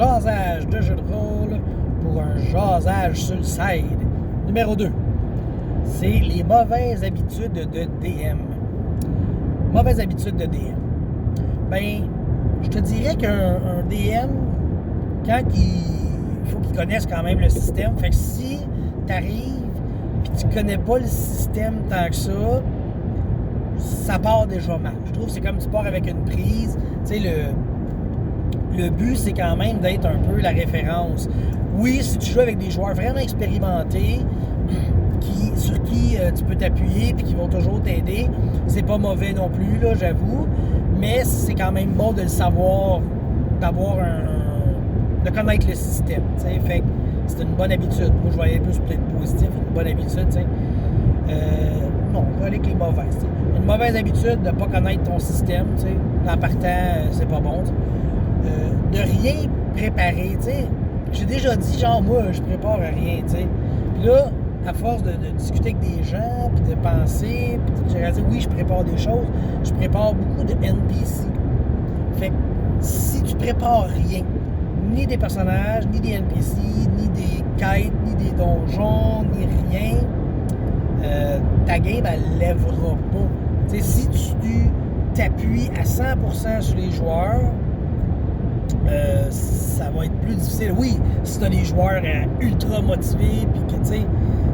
jasage de jeu de rôle pour un jasage sur le side. Numéro 2, c'est les mauvaises habitudes de DM. Mauvaises habitudes de DM. Ben, je te dirais qu'un DM, quand il faut qu'il connaisse quand même le système, fait que si tu arrives et tu connais pas le système tant que ça part déjà mal. Je trouve que c'est comme tu pars avec une prise. Tu sais, le but, c'est quand même d'être un peu la référence. Oui, si tu joues avec des joueurs vraiment expérimentés, sur qui tu peux t'appuyer et qui vont toujours t'aider, c'est pas mauvais non plus, là, j'avoue. Mais c'est quand même bon de le savoir, de connaître le système. T'sais. Fait que c'est une bonne habitude. Moi, je voyais plus peut-être positif, une bonne habitude. Non, on va aller avec les mauvaises. T'sais. Une mauvaise habitude de ne pas connaître ton système, en partant, c'est pas bon. De rien préparer. T'sais. J'ai déjà dit, genre, moi, je prépare rien. T'sais. Puis là, à force de discuter avec des gens, puis de penser, puis j'ai réalisé, oui, je prépare des choses. Je prépare beaucoup de NPC. Fait que si tu prépares rien, ni des personnages, ni des NPC, ni des quêtes, ni des donjons, ni rien, ta game, elle ne lèvera pas. T'sais, si tu t'appuies à 100% sur les joueurs, ça va être plus difficile. Oui, si tu as des joueurs ultra motivés, puis que, tu sais,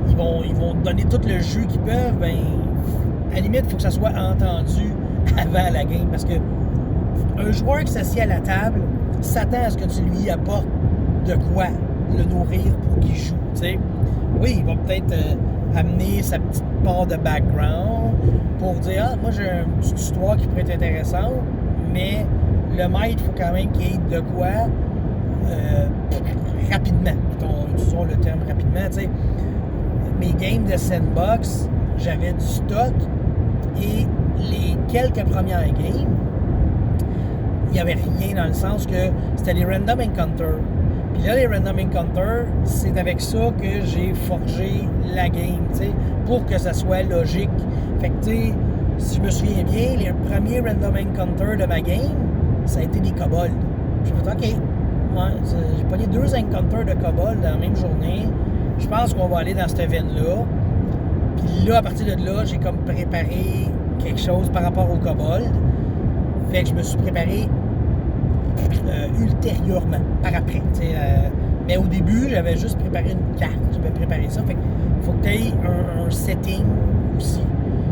ils vont te donner tout le jeu qu'ils peuvent, ben, à la limite, il faut que ça soit entendu avant la game, parce que un joueur qui s'assied à la table s'attend à ce que tu lui apportes de quoi le nourrir pour qu'il joue, tu sais. Oui, il va peut-être amener sa petite part de background pour dire « Ah, moi, j'ai une petite histoire qui pourrait être intéressante, mais le maître, il faut quand même qu'il ait de quoi rapidement. » Utilisons le terme rapidement, tu sais. Mes games de sandbox, j'avais du stock et les quelques premières games, il n'y avait rien dans le sens que c'était les random encounters. Puis là, les random encounters, c'est avec ça que j'ai forgé la game, tu sais, pour que ça soit logique. Fait que, tu sais, si je me souviens bien, les premiers random encounters de ma game, ça a été des kobolds. J'ai fait, OK, ouais, j'ai pogné 2 encounters de kobolds dans la même journée. Je pense qu'on va aller dans cette veine-là. Puis là, à partir de là, j'ai comme préparé quelque chose par rapport aux kobolds. Fait que je me suis préparé ultérieurement, par après. Mais au début, j'avais juste préparé une carte. J'avais préparé ça. Fait qu'il faut que tu aies un setting aussi.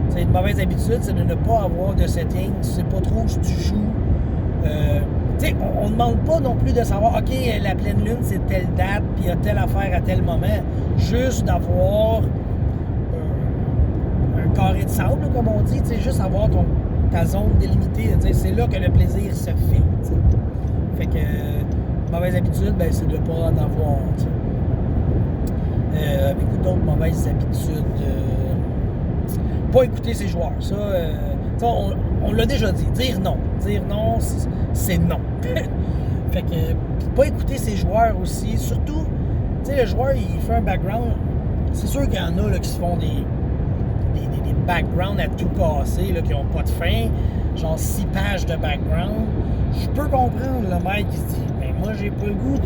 T'sais, une mauvaise habitude, c'est de ne pas avoir de setting. Tu sais pas trop si tu joues. On ne demande pas non plus de savoir, OK, la pleine lune, c'est telle date, puis il y a telle affaire à tel moment. Juste d'avoir un carré de sable, comme on dit, juste avoir ta zone délimitée. C'est là que le plaisir se fait. T'sais. Fait que, mauvaise habitude, ben, c'est de ne pas en avoir. Écoute d'autres mauvaises habitudes. Pas écouter ses joueurs. Ça, on l'a déjà dit. Dire non. Dire non, c'est non. Fait que, pas écouter ses joueurs aussi. Surtout, tu sais, le joueur, il fait un background. C'est sûr qu'il y en a là, qui se font des backgrounds à tout casser, là, qui n'ont pas de fin. Genre 6 pages de background. Je peux comprendre le mec qui se dit, ben moi, j'ai pas le goût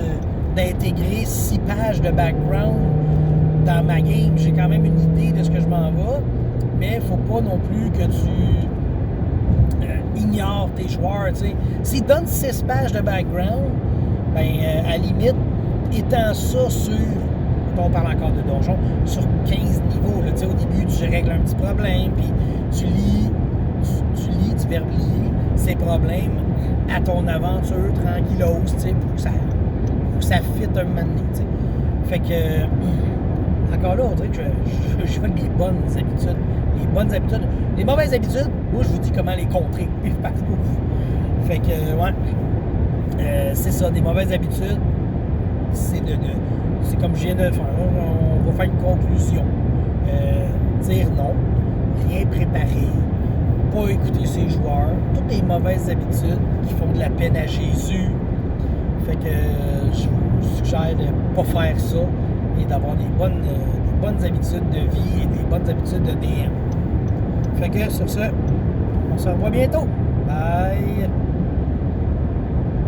d'intégrer 6 pages de background dans ma game. J'ai quand même une idée de ce que je m'en vais. Mais il ne faut pas non plus que tu ignores tes joueurs. T'sais. S'ils donnent 6 pages de background, ben, à la limite, étant ça sur, on parle encore de donjon, sur 15 niveaux. Là, au début, tu règles un petit problème, puis tu lis, tu verblies ces problèmes à ton aventure tranquillos, pour que ça fitte un moment donné. T'sais. Fait que, encore là, on dirait que je fais des bonnes habitudes. Les bonnes habitudes. Les mauvaises habitudes, moi, je vous dis comment les contrer. Fait que, ouais. C'est ça, des mauvaises habitudes. C'est comme je viens de faire. On va faire une conclusion. Dire non. Rien préparer. Pas écouter ses joueurs. Toutes les mauvaises habitudes qui font de la peine à Jésus. Fait que je vous suggère de ne pas faire ça et d'avoir des bonnes habitudes de vie et des bonnes habitudes de DM. Fait que sur ce, on se revoit bientôt. Bye!